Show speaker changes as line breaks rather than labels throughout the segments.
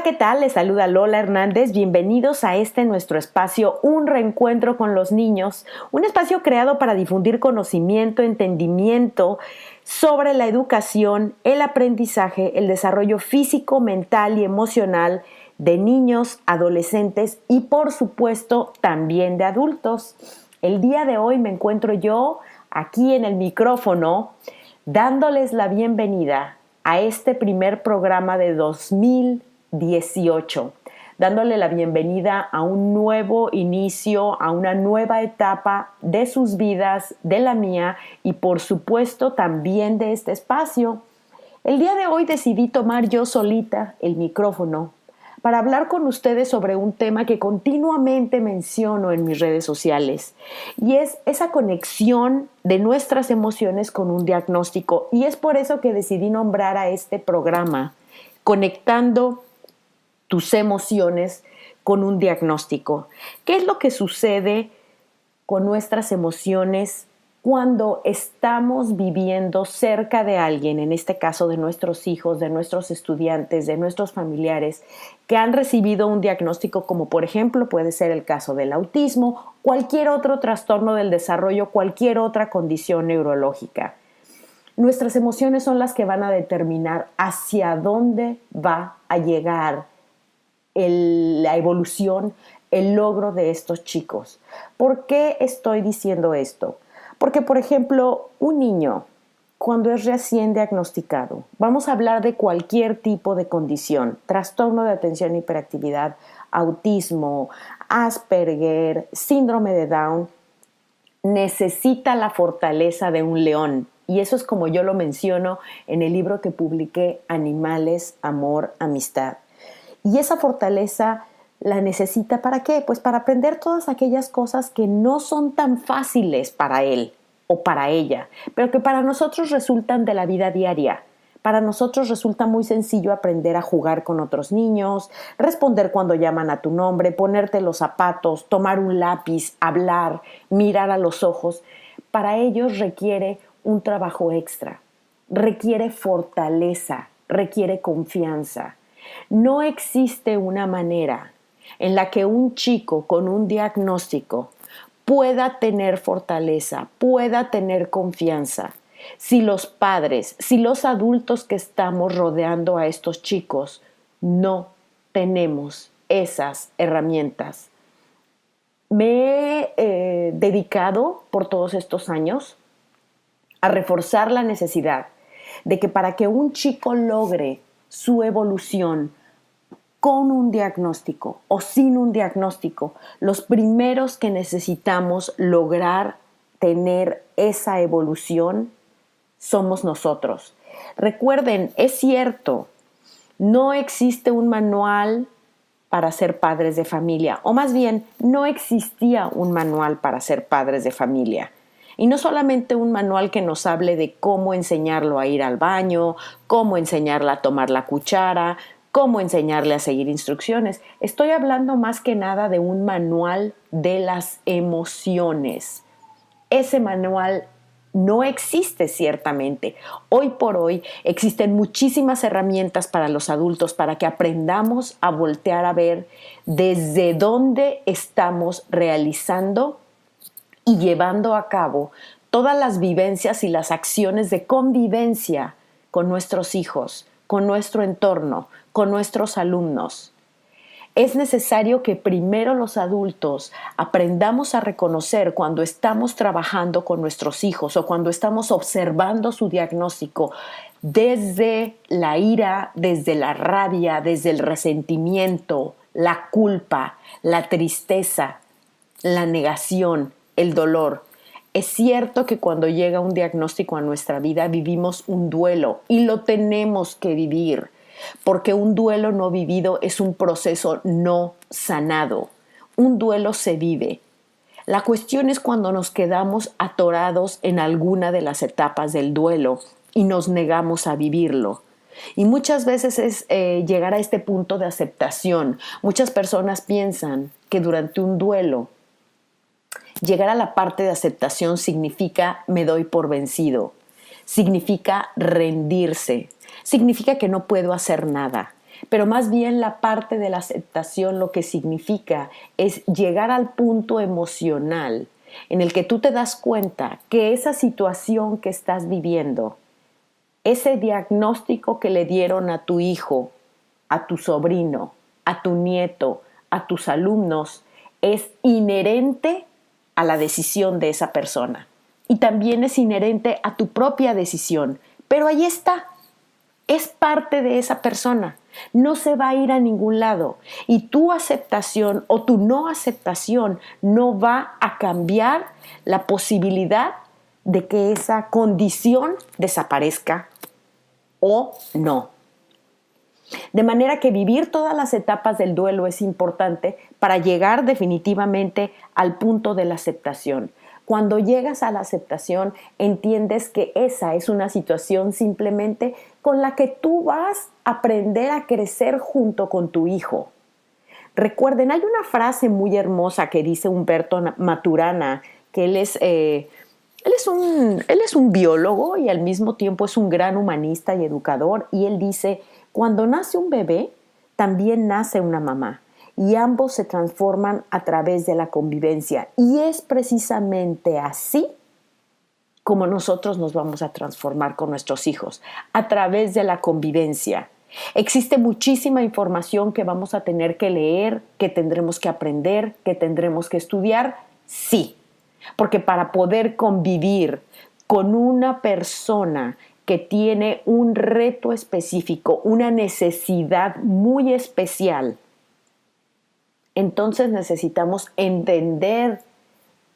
¿qué tal? Les saluda Lola Hernández. Bienvenidos a nuestro espacio, Un Reencuentro con los Niños, un espacio creado para difundir conocimiento, entendimiento sobre la educación, el aprendizaje, el desarrollo físico, mental y emocional de niños, adolescentes y, por supuesto, también de adultos. El día de hoy me encuentro yo aquí en el micrófono dándoles la bienvenida a este primer programa de 2018, dándole la bienvenida a un nuevo inicio, a una nueva etapa de sus vidas, de la mía y por supuesto también de este espacio. El día de hoy decidí tomar yo solita el micrófono para hablar con ustedes sobre un tema que continuamente menciono en mis redes sociales, y es esa conexión de nuestras emociones con un diagnóstico, y es por eso que decidí nombrar a este programa Conectando tus emociones con un diagnóstico. ¿Qué es lo que sucede con nuestras emociones cuando estamos viviendo cerca de alguien, en este caso de nuestros hijos, de nuestros estudiantes, de nuestros familiares, que han recibido un diagnóstico como, por ejemplo, puede ser el caso del autismo, cualquier otro trastorno del desarrollo, cualquier otra condición neurológica? Nuestras emociones son las que van a determinar hacia dónde va a llegar la evolución, el logro de estos chicos. ¿Por qué estoy diciendo esto? Porque, por ejemplo, un niño, cuando es recién diagnosticado, vamos a hablar de cualquier tipo de condición, trastorno de atención e hiperactividad, autismo, Asperger, síndrome de Down, necesita la fortaleza de un león. Y eso es como yo lo menciono en el libro que publiqué, Animales, Amor, Amistad. Y esa fortaleza la necesita ¿para qué? Pues para aprender todas aquellas cosas que no son tan fáciles para él o para ella, pero que para nosotros resultan de la vida diaria. Para nosotros resulta muy sencillo aprender a jugar con otros niños, responder cuando llaman a tu nombre, ponerte los zapatos, tomar un lápiz, hablar, mirar a los ojos. Para ellos requiere un trabajo extra, requiere fortaleza, requiere confianza. No existe una manera en la que un chico con un diagnóstico pueda tener fortaleza, pueda tener confianza, si los padres, si los adultos que estamos rodeando a estos chicos no tenemos esas herramientas. Me he dedicado por todos estos años a reforzar la necesidad de que para que un chico logre su evolución con un diagnóstico o sin un diagnóstico, los primeros que necesitamos lograr tener esa evolución somos nosotros. Recuerden, es cierto, no existe un manual para ser padres de familia, o más bien, no existía un manual para ser padres de familia. Y no solamente un manual que nos hable de cómo enseñarlo a ir al baño, cómo enseñarle a tomar la cuchara, cómo enseñarle a seguir instrucciones. Estoy hablando más que nada de un manual de las emociones. Ese manual no existe ciertamente. Hoy por hoy existen muchísimas herramientas para los adultos para que aprendamos a voltear a ver desde dónde estamos realizando y llevando a cabo todas las vivencias y las acciones de convivencia con nuestros hijos, con nuestro entorno, con nuestros alumnos. Es necesario que primero los adultos aprendamos a reconocer cuando estamos trabajando con nuestros hijos o cuando estamos observando su diagnóstico desde la ira, desde la rabia, desde el resentimiento, la culpa, la tristeza, la negación, el dolor. Es cierto que cuando llega un diagnóstico a nuestra vida vivimos un duelo y lo tenemos que vivir, porque un duelo no vivido es un proceso no sanado. Un duelo se vive. La cuestión es cuando nos quedamos atorados en alguna de las etapas del duelo y nos negamos a vivirlo. Y muchas veces es llegar a este punto de aceptación. Muchas personas piensan que durante un duelo llegar a la parte de aceptación significa me doy por vencido, significa rendirse, significa que no puedo hacer nada. pero más bien la parte de la aceptación lo que significa es llegar al punto emocional en el que tú te das cuenta que esa situación que estás viviendo, ese diagnóstico que le dieron a tu hijo, a tu sobrino, a tu nieto, a tus alumnos, es inherente a la decisión de esa persona. Y también es inherente a tu propia decisión. Pero ahí está. Es parte de esa persona. No se va a ir a ningún lado. Y tu aceptación o tu no aceptación no va a cambiar la posibilidad de que esa condición desaparezca o no. De manera que vivir todas las etapas del duelo es importante para llegar definitivamente al punto de la aceptación. Cuando llegas a la aceptación, entiendes que esa es una situación simplemente con la que tú vas a aprender a crecer junto con tu hijo. Recuerden, hay una frase muy hermosa que dice Humberto Maturana, que él es un biólogo y al mismo tiempo es un gran humanista y educador, y él dice: cuando nace un bebé, también nace una mamá, y ambos se transforman a través de la convivencia. Y es precisamente así como nosotros nos vamos a transformar con nuestros hijos, a través de la convivencia. Existe muchísima información que vamos a tener que leer, que tendremos que aprender, que tendremos que estudiar, sí, porque para poder convivir con una persona que tiene un reto específico, una necesidad muy especial, entonces necesitamos entender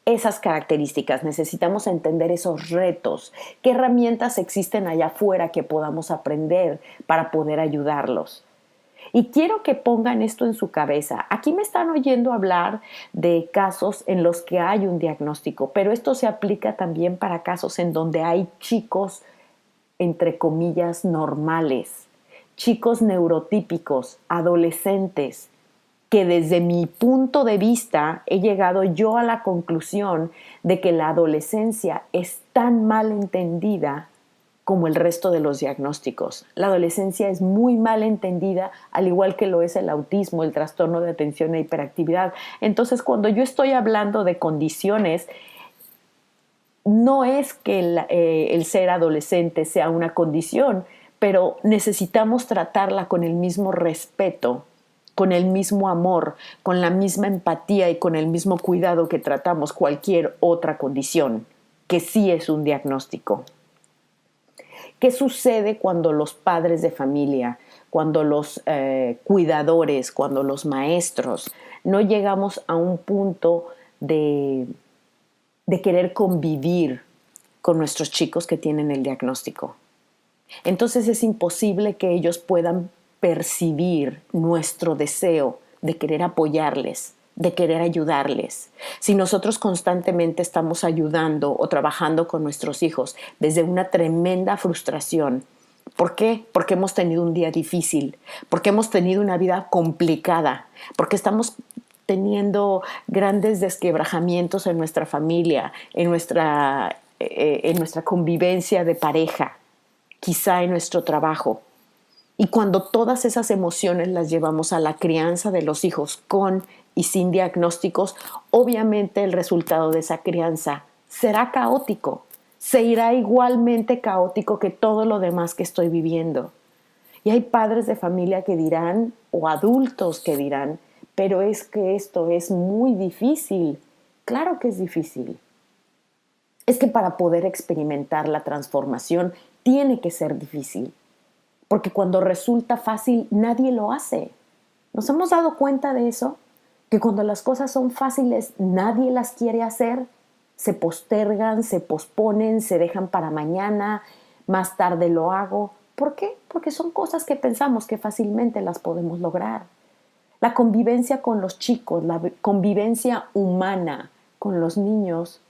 esas características, necesitamos entender esos retos, qué herramientas existen allá afuera que podamos aprender para poder ayudarlos. Y quiero que pongan esto en su cabeza. Aquí me están oyendo hablar de casos en los que hay un diagnóstico, pero esto se aplica también para casos en donde hay chicos, entre comillas, normales, chicos neurotípicos, adolescentes, que desde mi punto de vista he llegado yo a la conclusión de que la adolescencia es tan mal entendida como el resto de los diagnósticos. La adolescencia es muy mal entendida, al igual que lo es el autismo, el trastorno de atención e hiperactividad. Entonces, cuando yo estoy hablando de condiciones, no es que el ser adolescente sea una condición, pero necesitamos tratarla con el mismo respeto, con el mismo amor, con la misma empatía y con el mismo cuidado que tratamos cualquier otra condición, que sí es un diagnóstico. ¿Qué sucede cuando los padres de familia, cuando los cuidadores, cuando los maestros no llegamos a un punto de querer convivir con nuestros chicos que tienen el diagnóstico? Entonces es imposible que ellos puedan percibir nuestro deseo de querer apoyarles, de querer ayudarles. Si nosotros constantemente estamos ayudando o trabajando con nuestros hijos desde una tremenda frustración, ¿por qué? Porque hemos tenido un día difícil, porque hemos tenido una vida complicada, porque estamos teniendo grandes desquebrajamientos en nuestra familia, en nuestra convivencia de pareja, quizá en nuestro trabajo. Y cuando todas esas emociones las llevamos a la crianza de los hijos con y sin diagnósticos, obviamente el resultado de esa crianza será caótico, se irá igualmente caótico que todo lo demás que estoy viviendo. Y hay padres de familia que dirán, o adultos que dirán, pero es que esto es muy difícil. Claro que es difícil. Es que para poder experimentar la transformación tiene que ser difícil. Porque cuando resulta fácil, nadie lo hace. ¿Nos hemos dado cuenta de eso? Que cuando las cosas son fáciles, nadie las quiere hacer. Se postergan, se posponen, se dejan para mañana, más tarde lo hago. ¿Por qué? Porque son cosas que pensamos que fácilmente las podemos lograr. La convivencia con los chicos, la convivencia humana con los niños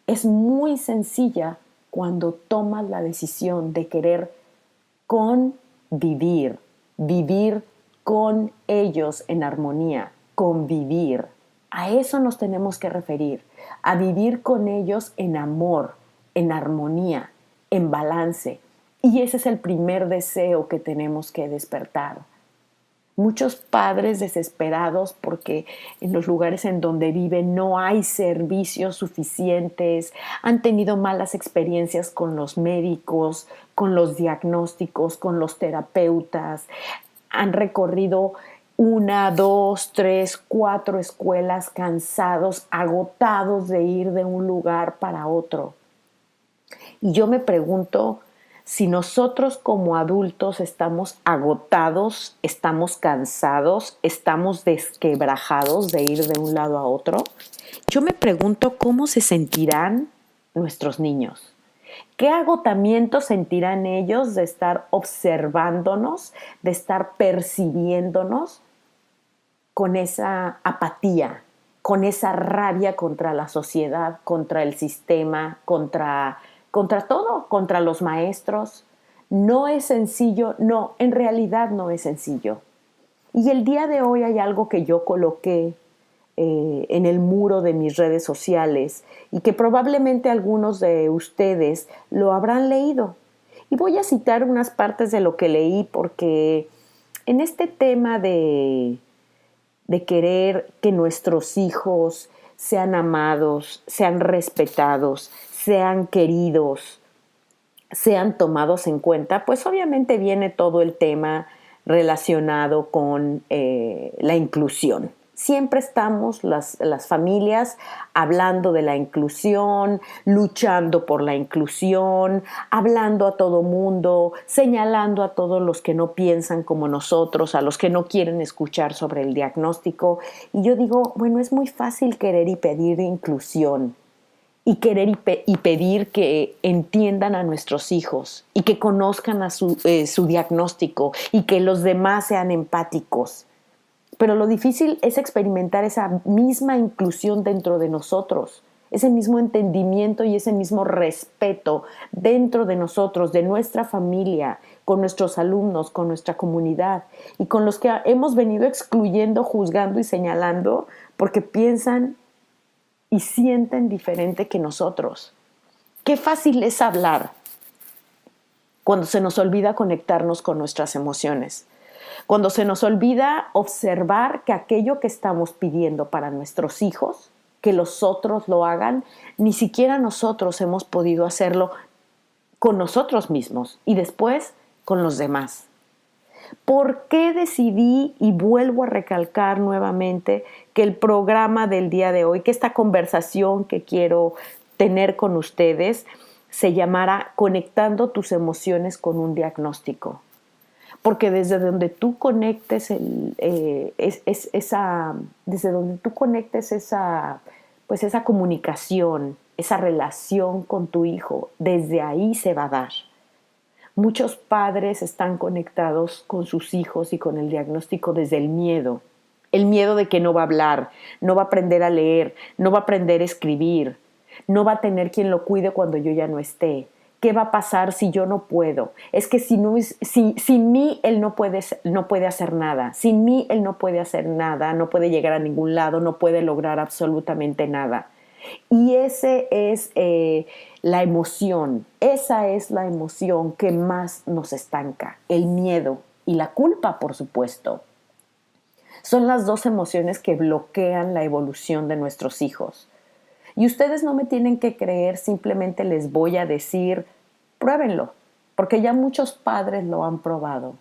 es muy sencilla cuando tomas la decisión de querer convivir, vivir con ellos en armonía, convivir. A eso nos tenemos que referir, a vivir con ellos en amor, en armonía, en balance. Y ese es el primer deseo que tenemos que despertar. Muchos padres desesperados porque en los lugares en donde viven no hay servicios suficientes, han tenido malas experiencias con los médicos, con los diagnósticos, con los terapeutas, han recorrido una, dos, tres, cuatro escuelas cansados, agotados de ir de un lugar para otro. Y yo me pregunto si nosotros como adultos estamos agotados, estamos cansados, estamos desquebrajados de ir de un lado a otro. Yo me pregunto cómo se sentirán nuestros niños. ¿Qué agotamiento sentirán ellos de estar observándonos, de estar percibiéndonos con esa apatía, con esa rabia contra la sociedad, contra el sistema, contra todo, contra los maestros? No es sencillo, no, en realidad no es sencillo. Y el día de hoy hay algo que yo coloqué en el muro de mis redes sociales y que probablemente algunos de ustedes lo habrán leído. Y voy a citar unas partes de lo que leí porque en este tema de querer que nuestros hijos sean amados, sean respetados, sean queridos, sean tomados en cuenta, pues obviamente viene todo el tema relacionado con la inclusión. Siempre estamos las familias hablando de la inclusión, luchando por la inclusión, hablando a todo mundo, señalando a todos los que no piensan como nosotros, a los que no quieren escuchar sobre el diagnóstico. Y yo digo, bueno, es muy fácil querer y pedir inclusión y querer y pedir que entiendan a nuestros hijos y que conozcan a su diagnóstico y que los demás sean empáticos. Pero lo difícil es experimentar esa misma inclusión dentro de nosotros, ese mismo entendimiento y ese mismo respeto dentro de nosotros, de nuestra familia, con nuestros alumnos, con nuestra comunidad y con los que hemos venido excluyendo, juzgando y señalando porque piensan y sienten diferente que nosotros. Qué fácil es hablar cuando se nos olvida conectarnos con nuestras emociones. Cuando se nos olvida observar que aquello que estamos pidiendo para nuestros hijos, que los otros lo hagan, ni siquiera nosotros hemos podido hacerlo con nosotros mismos y después con los demás. ¿Por qué decidí, y vuelvo a recalcar nuevamente, que el programa del día de hoy, que esta conversación que quiero tener con ustedes, se llamara Conectando tus emociones con un diagnóstico? Porque desde donde tú conectes desde donde tú conectes esa comunicación, esa relación con tu hijo, desde ahí se va a dar. Muchos padres están conectados con sus hijos y con el diagnóstico desde el miedo de que no va a hablar, no va a aprender a leer, no va a aprender a escribir, no va a tener quien lo cuide cuando yo ya no esté. ¿Qué va a pasar si yo no puedo? Es que sin mí él no puede hacer nada. Sin mí él no puede hacer nada, no puede llegar a ningún lado, no puede lograr absolutamente nada. Y esa es la emoción que más nos estanca, el miedo y la culpa, por supuesto. Son las dos emociones que bloquean la evolución de nuestros hijos. Y ustedes no me tienen que creer, simplemente les voy a decir, pruébenlo, porque ya muchos padres lo han probado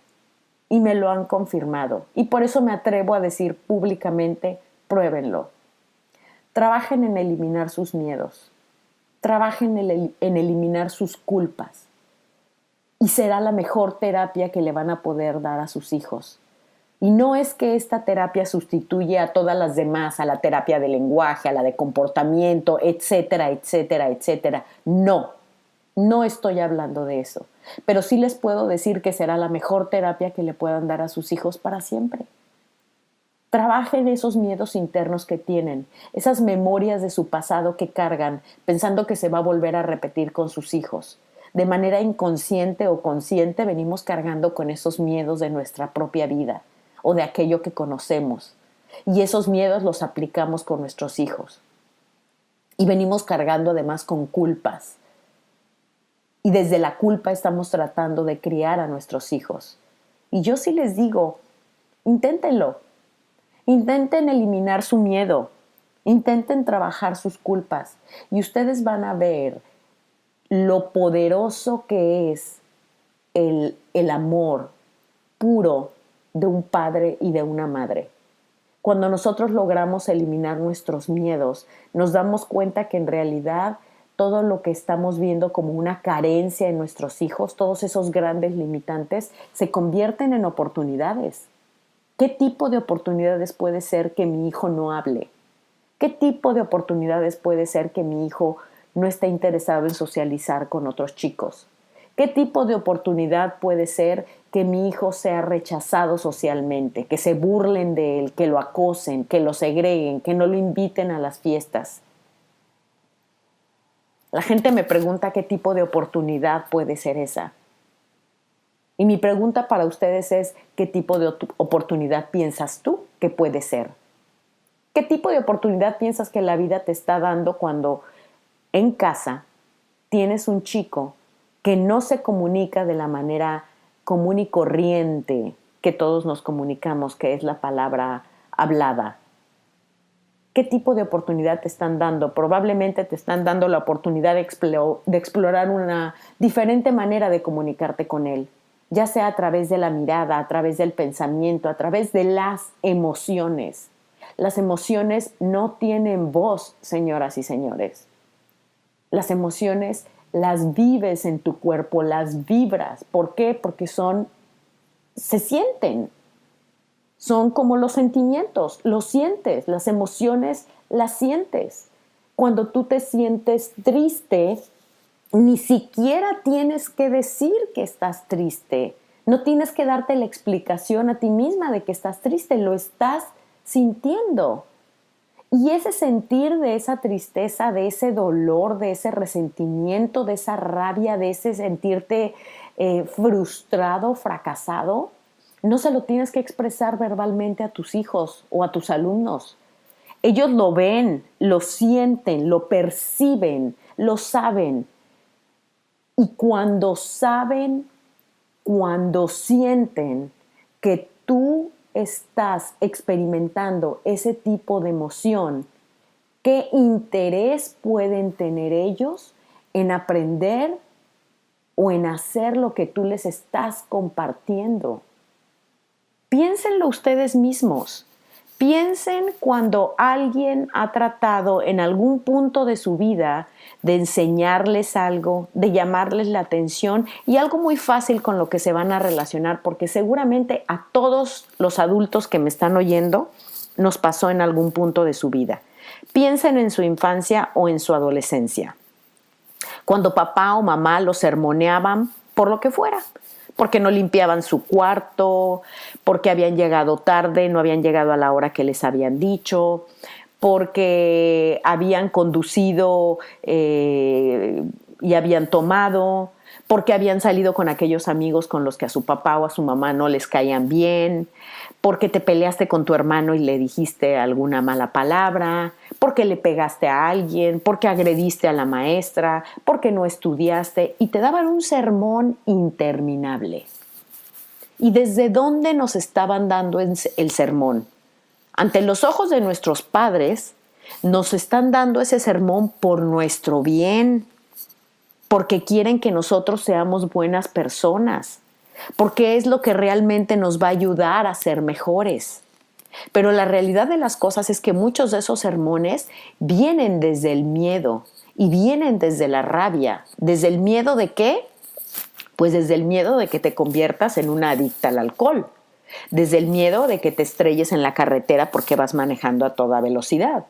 y me lo han confirmado. Y por eso me atrevo a decir públicamente, pruébenlo. Trabajen en eliminar sus miedos, trabajen en eliminar sus culpas y será la mejor terapia que le van a poder dar a sus hijos. Y no es que esta terapia sustituye a todas las demás, a la terapia de lenguaje, a la de comportamiento, etcétera, etcétera, etcétera. No, no estoy hablando de eso. Pero sí les puedo decir que será la mejor terapia que le puedan dar a sus hijos para siempre. Trabajen esos miedos internos que tienen, esas memorias de su pasado que cargan, pensando que se va a volver a repetir con sus hijos. De manera inconsciente o consciente venimos cargando con esos miedos de nuestra propia vida o de aquello que conocemos. Y esos miedos los aplicamos con nuestros hijos. Y venimos cargando además con culpas. Y desde la culpa estamos tratando de criar a nuestros hijos. Y yo sí les digo, Inténtenlo. Intenten eliminar su miedo. Intenten trabajar sus culpas. Y ustedes van a ver lo poderoso que es el amor puro de un padre y de una madre. Cuando nosotros logramos eliminar nuestros miedos, nos damos cuenta que en realidad todo lo que estamos viendo como una carencia en nuestros hijos, todos esos grandes limitantes, se convierten en oportunidades. ¿Qué tipo de oportunidades puede ser que mi hijo no hable? ¿Qué tipo de oportunidades puede ser que mi hijo no esté interesado en socializar con otros chicos? ¿Qué tipo de oportunidad puede ser que mi hijo sea rechazado socialmente, que se burlen de él, que lo acosen, que lo segreguen, que no lo inviten a las fiestas? La gente me pregunta qué tipo de oportunidad puede ser esa. Y mi pregunta para ustedes es, ¿qué tipo de oportunidad piensas tú que puede ser? ¿Qué tipo de oportunidad piensas que la vida te está dando cuando en casa tienes un chico que no se comunica de la manera común y corriente que todos nos comunicamos, que es la palabra hablada? ¿Qué tipo de oportunidad te están dando? Probablemente te están dando la oportunidad de explorar una diferente manera de comunicarte con él, ya sea a través de la mirada, a través del pensamiento, a través de las emociones. Las emociones no tienen voz, señoras y señores. Las emociones las vives en tu cuerpo, las vibras. ¿Por qué? Porque se sienten. Son como los sentimientos, los sientes, las emociones las sientes. Cuando tú te sientes triste, ni siquiera tienes que decir que estás triste. No tienes que darte la explicación a ti misma de que estás triste, lo estás sintiendo. Y ese sentir de esa tristeza, de ese dolor, de ese resentimiento, de esa rabia, de ese sentirte frustrado, fracasado, no se lo tienes que expresar verbalmente a tus hijos o a tus alumnos. Ellos lo ven, lo sienten, lo perciben, lo saben. Y cuando saben, cuando sienten que tú estás experimentando ese tipo de emoción, ¿qué interés pueden tener ellos en aprender o en hacer lo que tú les estás compartiendo? Piénsenlo ustedes mismos. Piensen cuando alguien ha tratado en algún punto de su vida de enseñarles algo, de llamarles la atención, y algo muy fácil con lo que se van a relacionar, porque seguramente a todos los adultos que me están oyendo nos pasó en algún punto de su vida. Piensen en su infancia o en su adolescencia, cuando papá o mamá los sermoneaban por lo que fuera, porque no limpiaban su cuarto, porque habían llegado tarde, no habían llegado a la hora que les habían dicho, porque habían conducido y habían tomado, porque habían salido con aquellos amigos con los que a su papá o a su mamá no les caían bien, porque te peleaste con tu hermano y le dijiste alguna mala palabra, porque le pegaste a alguien, porque agrediste a la maestra, porque no estudiaste, y te daban un sermón interminable. ¿Y desde dónde nos estaban dando el sermón? Ante los ojos de nuestros padres, nos están dando ese sermón por nuestro bien, porque quieren que nosotros seamos buenas personas, porque es lo que realmente nos va a ayudar a ser mejores. Pero la realidad de las cosas es que muchos de esos sermones vienen desde el miedo y vienen desde la rabia. ¿Desde el miedo de qué? Pues desde el miedo de que te conviertas en una adicta al alcohol, desde el miedo de que te estrelles en la carretera porque vas manejando a toda velocidad,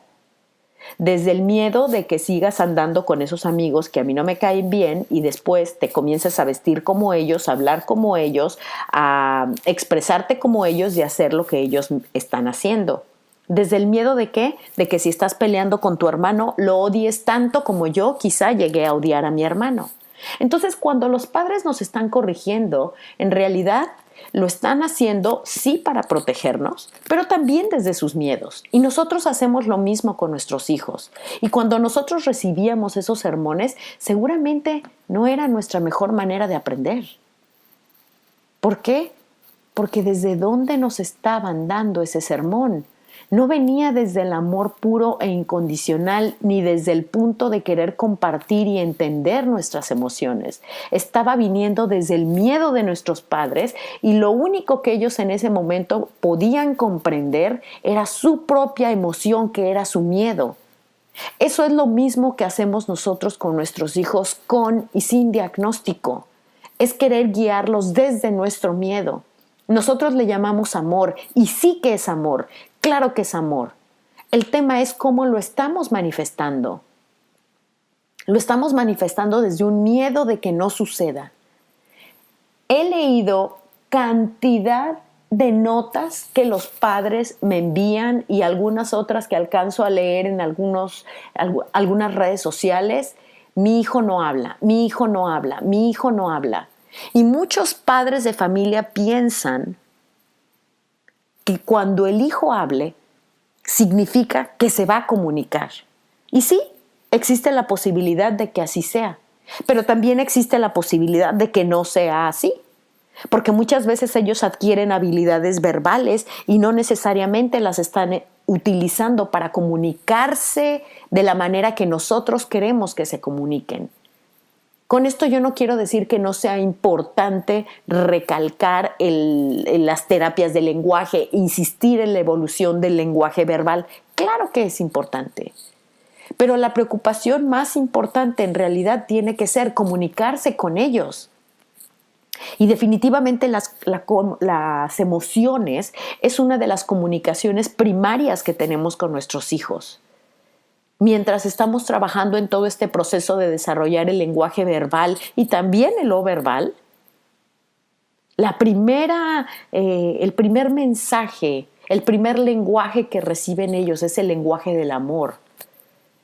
desde el miedo de que sigas andando con esos amigos que a mí no me caen bien y después te comiences a vestir como ellos, a hablar como ellos, a expresarte como ellos y a hacer lo que ellos están haciendo. ¿Desde el miedo de qué? De que si estás peleando con tu hermano, lo odies tanto como yo quizá llegué a odiar a mi hermano. Entonces, cuando los padres nos están corrigiendo, en realidad lo están haciendo sí para protegernos, pero también desde sus miedos. Y nosotros hacemos lo mismo con nuestros hijos. Y cuando nosotros recibíamos esos sermones, seguramente no era nuestra mejor manera de aprender. ¿Por qué? porque desde dónde nos estaban dando ese sermón. No venía desde el amor puro e incondicional, ni desde el punto de querer compartir y entender nuestras emociones. Estaba viniendo desde el miedo de nuestros padres, y lo único que ellos en ese momento podían comprender era su propia emoción, que era su miedo. Eso es lo mismo que hacemos nosotros con nuestros hijos, con y sin diagnóstico. Es querer guiarlos desde nuestro miedo. Nosotros le llamamos amor, y sí que es amor, claro que es amor. El tema es cómo lo estamos manifestando. Lo estamos manifestando desde un miedo de que no suceda. He leído cantidad de notas que los padres me envían, y algunas otras que alcanzo a leer en algunas redes sociales. Mi hijo no habla, mi hijo no habla, mi hijo no habla. Y muchos padres de familia piensan que cuando el hijo hable, significa que se va a comunicar. Y sí, existe la posibilidad de que así sea, pero también existe la posibilidad de que no sea así, porque muchas veces ellos adquieren habilidades verbales y no necesariamente las están utilizando para comunicarse de la manera que nosotros queremos que se comuniquen. Con esto yo no quiero decir que no sea importante recalcar las terapias del lenguaje, insistir en la evolución del lenguaje verbal. Claro que es importante. Pero la preocupación más importante en realidad tiene que ser comunicarse con ellos. Y definitivamente las emociones es una de las comunicaciones primarias que tenemos con nuestros hijos. Mientras estamos trabajando en todo este proceso de desarrollar el lenguaje verbal y también el no verbal, el primer mensaje, el primer lenguaje que reciben ellos es el lenguaje del amor,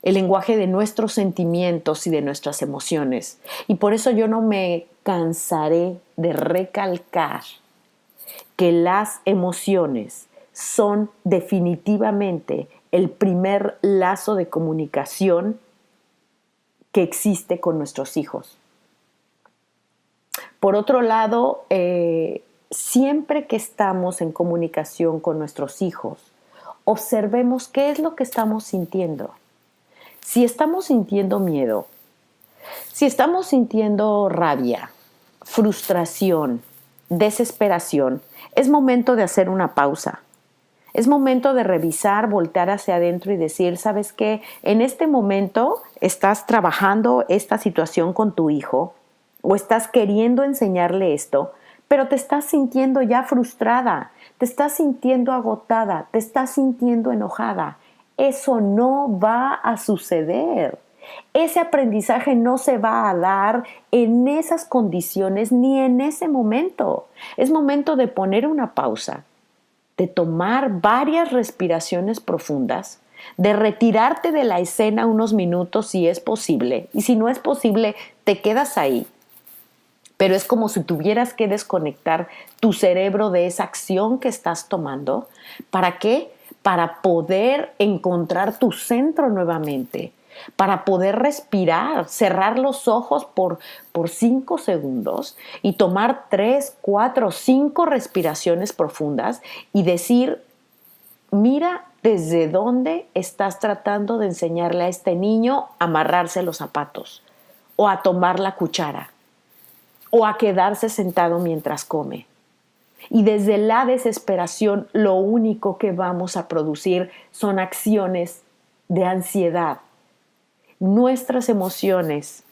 el lenguaje de nuestros sentimientos y de nuestras emociones. Y por eso yo no me cansaré de recalcar que las emociones son definitivamente el primer lazo de comunicación que existe con nuestros hijos. Por otro lado, siempre que estamos en comunicación con nuestros hijos, observemos qué es lo que estamos sintiendo. Si estamos sintiendo miedo, si estamos sintiendo rabia, frustración, desesperación, es momento de hacer una pausa. Es momento de revisar, voltear hacia adentro y decir, ¿sabes qué? En este momento estás trabajando esta situación con tu hijo o estás queriendo enseñarle esto, pero te estás sintiendo ya frustrada, te estás sintiendo agotada, te estás sintiendo enojada. Eso no va a suceder. Ese aprendizaje no se va a dar en esas condiciones ni en ese momento. Es momento de poner una pausa, de tomar varias respiraciones profundas, de retirarte de la escena unos minutos si es posible, y si no es posible, te quedas ahí. Pero es como si tuvieras que desconectar tu cerebro de esa acción que estás tomando. ¿Para qué? Para poder encontrar tu centro nuevamente, para poder respirar, cerrar los ojos por 5 segundos y tomar 3, 4, 5 respiraciones profundas y decir, mira desde dónde estás tratando de enseñarle a este niño a amarrarse los zapatos, o a tomar la cuchara, o a quedarse sentado mientras come. Y desde la desesperación lo único que vamos a producir son acciones de ansiedad. Nuestras emociones,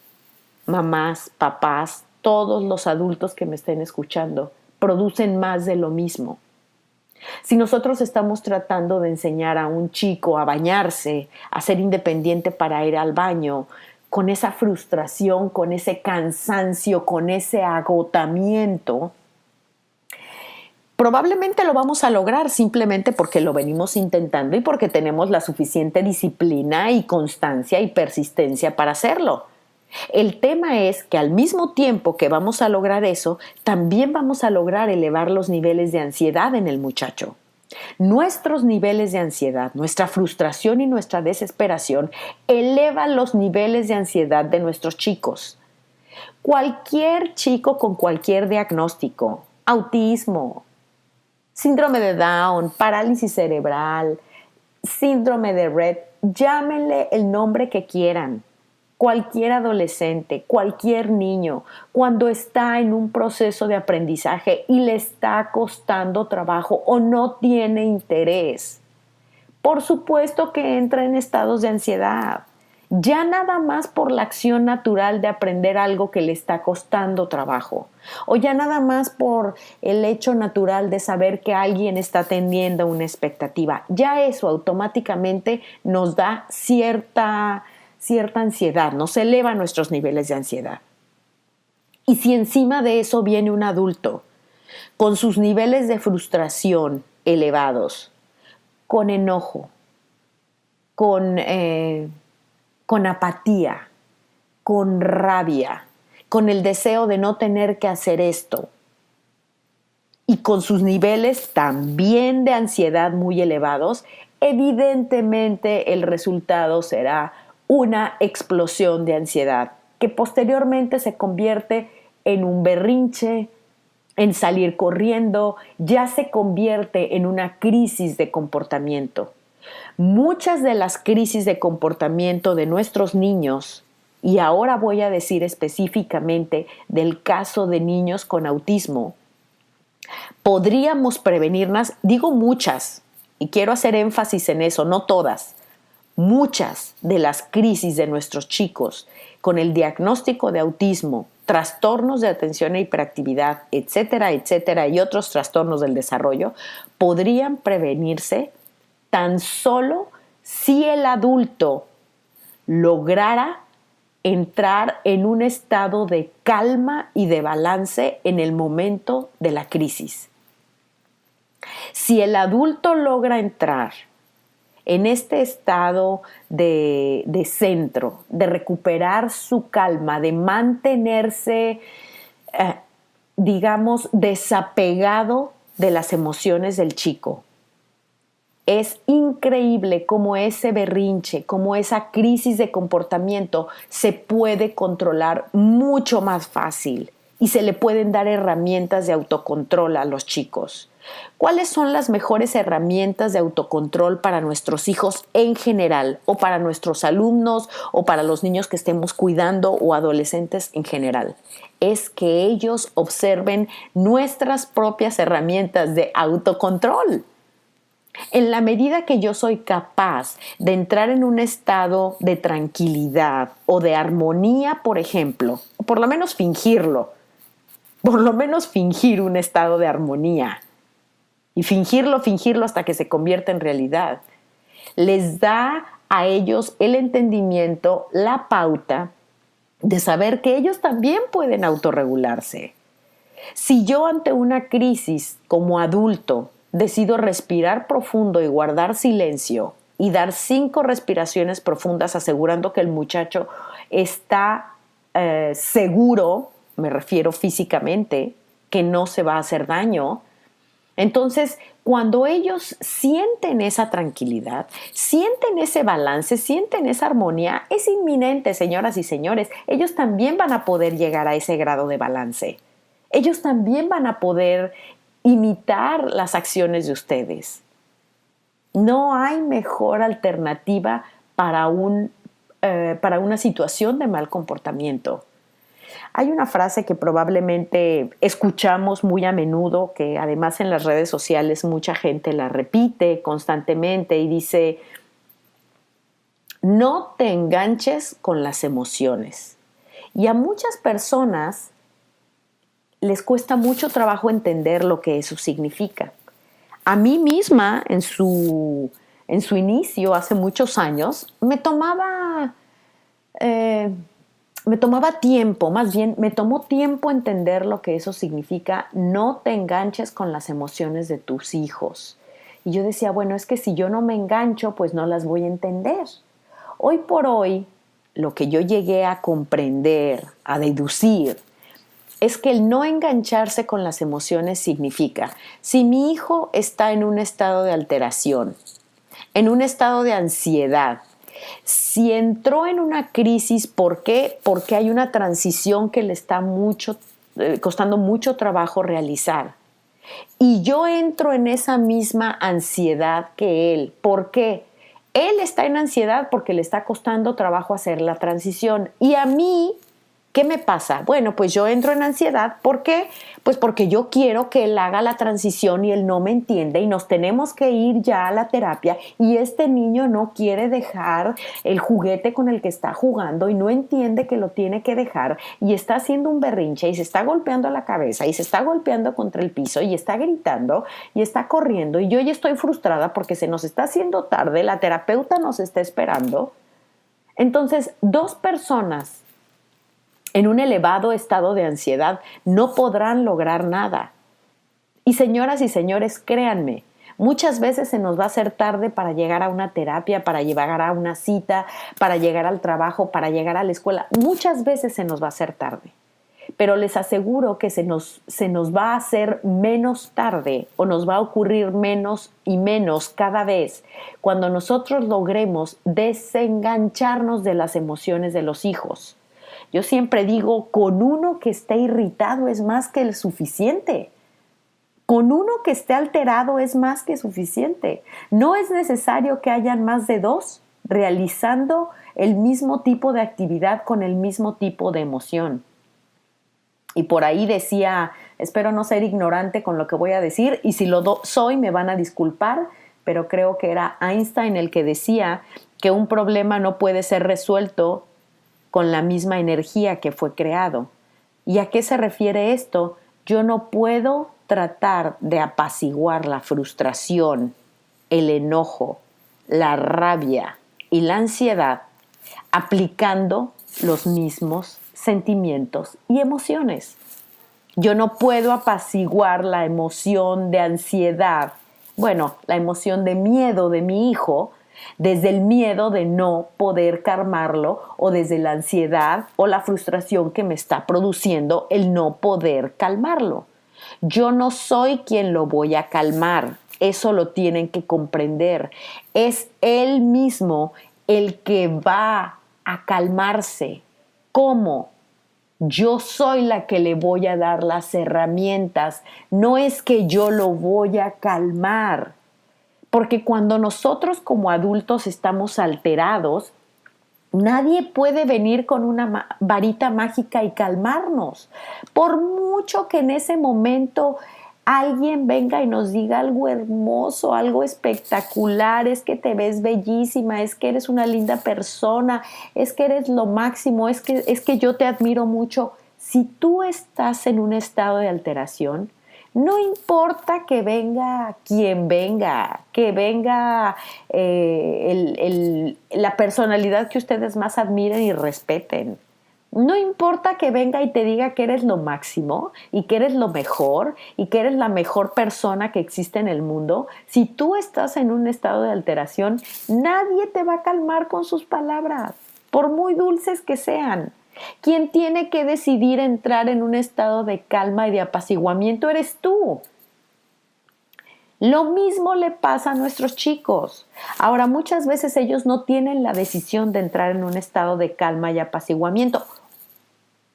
mamás, papás, todos los adultos que me estén escuchando, producen más de lo mismo. Si nosotros estamos tratando de enseñar a un chico a bañarse, a ser independiente para ir al baño, con esa frustración, con ese cansancio, con ese agotamiento, probablemente lo vamos a lograr simplemente porque lo venimos intentando y porque tenemos la suficiente disciplina y constancia y persistencia para hacerlo. El tema es que al mismo tiempo que vamos a lograr eso, también vamos a lograr elevar los niveles de ansiedad en el muchacho. Nuestros niveles de ansiedad, nuestra frustración y nuestra desesperación elevan los niveles de ansiedad de nuestros chicos. Cualquier chico con cualquier diagnóstico, autismo, síndrome de Down, parálisis cerebral, síndrome de Rett, llámenle el nombre que quieran. Cualquier adolescente, cualquier niño, cuando está en un proceso de aprendizaje y le está costando trabajo o no tiene interés, por supuesto que entra en estados de ansiedad. Ya nada más por la acción natural de aprender algo que le está costando trabajo. O ya nada más por el hecho natural de saber que alguien está teniendo una expectativa. Ya eso automáticamente nos da cierta ansiedad, nos eleva nuestros niveles de ansiedad. Y si encima de eso viene un adulto con sus niveles de frustración elevados, con enojo, con apatía, con rabia, con el deseo de no tener que hacer esto y con sus niveles también de ansiedad muy elevados, evidentemente el resultado será una explosión de ansiedad que posteriormente se convierte en un berrinche, en salir corriendo, ya se convierte en una crisis de comportamiento. Muchas de las crisis de comportamiento de nuestros niños, y ahora voy a decir específicamente del caso de niños con autismo, podríamos prevenirlas, digo muchas, y quiero hacer énfasis en eso, no todas, muchas de las crisis de nuestros chicos con el diagnóstico de autismo, trastornos de atención e hiperactividad, etcétera, etcétera, y otros trastornos del desarrollo, podrían prevenirse tan solo si el adulto lograra entrar en un estado de calma y de balance en el momento de la crisis. Si el adulto logra entrar en este estado de centro, de recuperar su calma, de mantenerse, digamos, desapegado de las emociones del chico, es increíble cómo ese berrinche, cómo esa crisis de comportamiento se puede controlar mucho más fácil y se le pueden dar herramientas de autocontrol a los chicos. ¿Cuáles son las mejores herramientas de autocontrol para nuestros hijos en general, o para nuestros alumnos, o para los niños que estemos cuidando, o adolescentes en general? Es que ellos observen nuestras propias herramientas de autocontrol. En la medida que yo soy capaz de entrar en un estado de tranquilidad o de armonía, por ejemplo, o por lo menos fingirlo, por lo menos fingir un estado de armonía y fingirlo hasta que se convierta en realidad, les da a ellos el entendimiento, la pauta de saber que ellos también pueden autorregularse. Si yo ante una crisis como adulto decido respirar profundo y guardar silencio y dar 5 respiraciones profundas asegurando que el muchacho está seguro, me refiero físicamente, que no se va a hacer daño, entonces cuando ellos sienten esa tranquilidad, sienten ese balance, sienten esa armonía, es inminente, señoras y señores, ellos también van a poder llegar a ese grado de balance. Ellos también van a poder imitar las acciones de ustedes. No hay mejor alternativa para una situación de mal comportamiento. Hay una frase que probablemente escuchamos muy a menudo, que además en las redes sociales mucha gente la repite constantemente y dice: no te enganches con las emociones. Y a muchas personas les cuesta mucho trabajo entender lo que eso significa. A mí misma, en su inicio, hace muchos años, me tomaba tiempo, más bien me tomó tiempo entender lo que eso significa. No te enganches con las emociones de tus hijos. Y yo decía, bueno, es que si yo no me engancho, pues no las voy a entender. Hoy por hoy, lo que yo llegué a comprender, a deducir, es que el no engancharse con las emociones significa, si mi hijo está en un estado de alteración, en un estado de ansiedad, si entró en una crisis, ¿por qué? Porque hay una transición que le está costando mucho trabajo realizar. Y yo entro en esa misma ansiedad que él. ¿Por qué? Él está en ansiedad porque le está costando trabajo hacer la transición. Y a mí, ¿qué me pasa? Bueno, pues yo entro en ansiedad. ¿Por qué? Pues porque yo quiero que él haga la transición y él no me entiende y nos tenemos que ir ya a la terapia y este niño no quiere dejar el juguete con el que está jugando y no entiende que lo tiene que dejar y está haciendo un berrinche y se está golpeando la cabeza y se está golpeando contra el piso y está gritando y está corriendo y yo ya estoy frustrada porque se nos está haciendo tarde, la terapeuta nos está esperando. Entonces, dos personas en un elevado estado de ansiedad no podrán lograr nada. Y señoras y señores, créanme, muchas veces se nos va a hacer tarde para llegar a una terapia, para llegar a una cita, para llegar al trabajo, para llegar a la escuela. Muchas veces se nos va a hacer tarde. Pero les aseguro que se nos va a hacer menos tarde o nos va a ocurrir menos y menos cada vez cuando nosotros logremos desengancharnos de las emociones de los hijos. Yo siempre digo, con uno que esté irritado es más que el suficiente. Con uno que esté alterado es más que suficiente. No es necesario que hayan más de dos realizando el mismo tipo de actividad con el mismo tipo de emoción. Y por ahí decía, espero no ser ignorante con lo que voy a decir, y si lo soy me van a disculpar, pero creo que era Einstein el que decía que un problema no puede ser resuelto con la misma energía que fue creado. ¿Y a qué se refiere esto? Yo no puedo tratar de apaciguar la frustración, el enojo, la rabia y la ansiedad aplicando los mismos sentimientos y emociones. Yo no puedo apaciguar la emoción de ansiedad, bueno, la emoción de miedo de mi hijo, desde el miedo de no poder calmarlo o desde la ansiedad o la frustración que me está produciendo el no poder calmarlo. Yo no soy quien lo voy a calmar, eso lo tienen que comprender. Es él mismo el que va a calmarse. ¿Cómo? Yo soy la que le voy a dar las herramientas, no es que yo lo voy a calmar. Porque cuando nosotros como adultos estamos alterados, nadie puede venir con una varita mágica y calmarnos. Por mucho que en ese momento alguien venga y nos diga algo hermoso, algo espectacular, es que te ves bellísima, es que eres una linda persona, es que eres lo máximo, es que yo te admiro mucho. Si tú estás en un estado de alteración, no importa que venga quien venga, que venga la personalidad que ustedes más admiren y respeten. No importa que venga y te diga que eres lo máximo y que eres lo mejor y que eres la mejor persona que existe en el mundo. Si tú estás en un estado de alteración, nadie te va a calmar con sus palabras, por muy dulces que sean. Quien tiene que decidir entrar en un estado de calma y de apaciguamiento eres tú. Lo mismo le pasa a nuestros chicos. Ahora, muchas veces ellos no tienen la decisión de entrar en un estado de calma y apaciguamiento.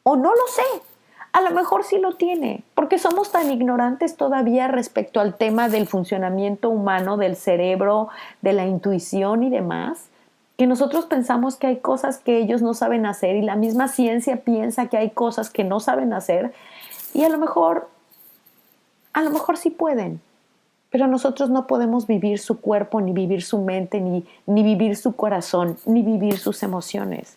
O no lo sé. A lo mejor sí lo tiene, porque somos tan ignorantes todavía respecto al tema del funcionamiento humano, del cerebro, de la intuición y demás, que nosotros pensamos que hay cosas que ellos no saben hacer y la misma ciencia piensa que hay cosas que no saben hacer y a lo mejor sí pueden, pero nosotros no podemos vivir su cuerpo, ni vivir su mente, ni vivir su corazón, ni vivir sus emociones.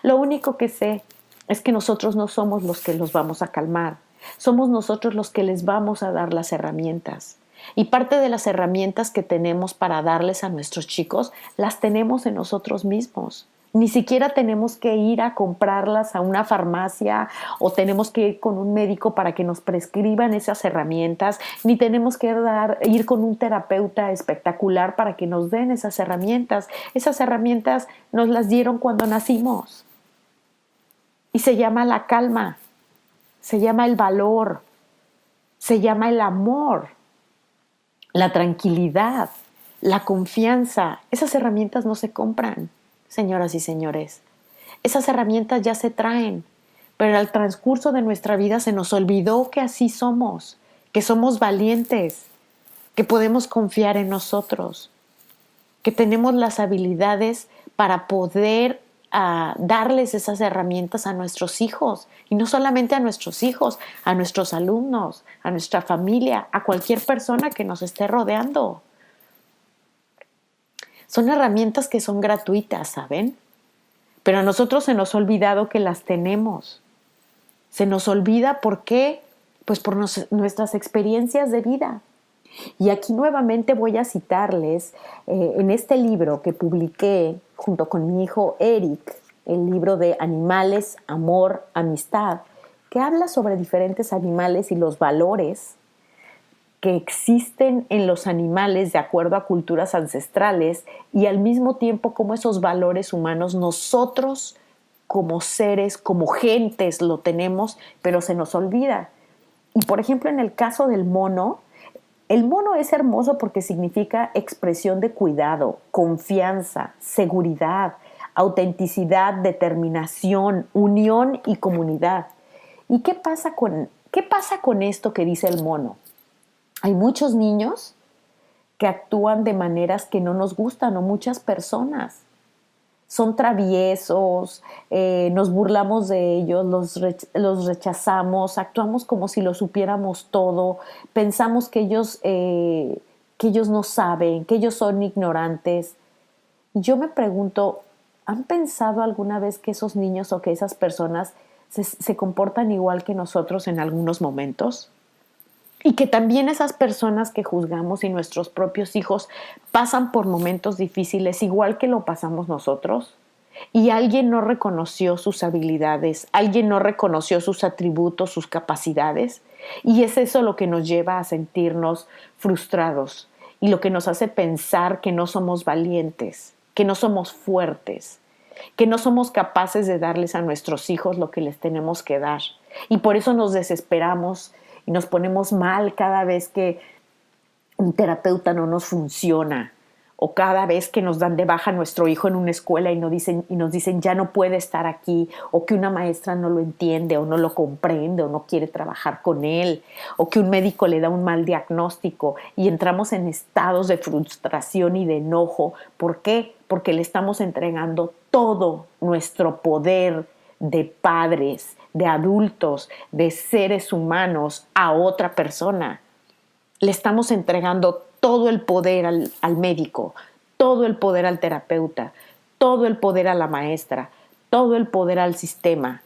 Lo único que sé es que nosotros no somos los que los vamos a calmar, somos nosotros los que les vamos a dar las herramientas. Y parte de las herramientas que tenemos para darles a nuestros chicos, las tenemos en nosotros mismos. Ni siquiera tenemos que ir a comprarlas a una farmacia o tenemos que ir con un médico para que nos prescriban esas herramientas, ni tenemos que ir con un terapeuta espectacular para que nos den esas herramientas. Esas herramientas nos las dieron cuando nacimos. Y se llama la calma, se llama el valor, se llama el amor, la tranquilidad, la confianza. Esas herramientas no se compran, señoras y señores. Esas herramientas ya se traen, pero al transcurso de nuestra vida se nos olvidó que así somos, que somos valientes, que podemos confiar en nosotros, que tenemos las habilidades para poder darles esas herramientas a nuestros hijos, y no solamente a nuestros hijos, a nuestros alumnos, a nuestra familia, a cualquier persona que nos esté rodeando. Son herramientas que son gratuitas, ¿saben? Pero a nosotros se nos ha olvidado que las tenemos. Se nos olvida, ¿por qué? Pues por nuestras experiencias de vida. Y aquí nuevamente voy a citarles en este libro que publiqué junto con mi hijo Eric, el libro de Animales, Amor, Amistad, que habla sobre diferentes animales y los valores que existen en los animales de acuerdo a culturas ancestrales, y al mismo tiempo cómo esos valores humanos nosotros como seres, como gentes lo tenemos, pero se nos olvida. Y por ejemplo, en el caso del mono, el mono es hermoso porque significa expresión de cuidado, confianza, seguridad, autenticidad, determinación, unión y comunidad. ¿Y qué pasa con esto que dice el mono? Hay muchos niños que actúan de maneras que no nos gustan, o muchas personas. Son traviesos, nos burlamos de ellos, los rechazamos, actuamos como si lo supiéramos todo, pensamos que ellos no saben, que ellos son ignorantes. Y yo me pregunto, ¿han pensado alguna vez que esos niños o que esas personas se comportan igual que nosotros en algunos momentos? Y que también esas personas que juzgamos y nuestros propios hijos pasan por momentos difíciles igual que lo pasamos nosotros. Y alguien no reconoció sus habilidades, alguien no reconoció sus atributos, sus capacidades. Y es eso lo que nos lleva a sentirnos frustrados y lo que nos hace pensar que no somos valientes, que no somos fuertes, que no somos capaces de darles a nuestros hijos lo que les tenemos que dar. Y por eso nos desesperamos y nos ponemos mal cada vez que un terapeuta no nos funciona, o cada vez que nos dan de baja a nuestro hijo en una escuela y nos dicen ya no puede estar aquí, o que una maestra no lo entiende o no lo comprende o no quiere trabajar con él, o que un médico le da un mal diagnóstico y entramos en estados de frustración y de enojo. ¿Por qué? Porque le estamos entregando todo nuestro poder de padres, de adultos, de seres humanos a otra persona. Le estamos entregando todo el poder al médico, todo el poder al terapeuta, todo el poder a la maestra, todo el poder al sistema.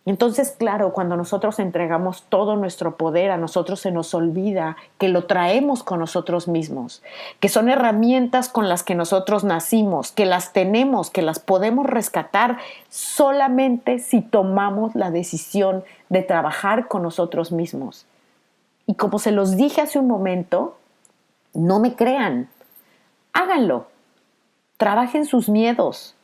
Entonces, claro, cuando nosotros entregamos todo nuestro poder, a nosotros se nos olvida que lo traemos con nosotros mismos, que son herramientas con las que nosotros nacimos, que las tenemos, que las podemos rescatar solamente si tomamos la decisión de trabajar con nosotros mismos. Y como se los dije hace un momento, no me crean, háganlo. Trabajen sus miedos,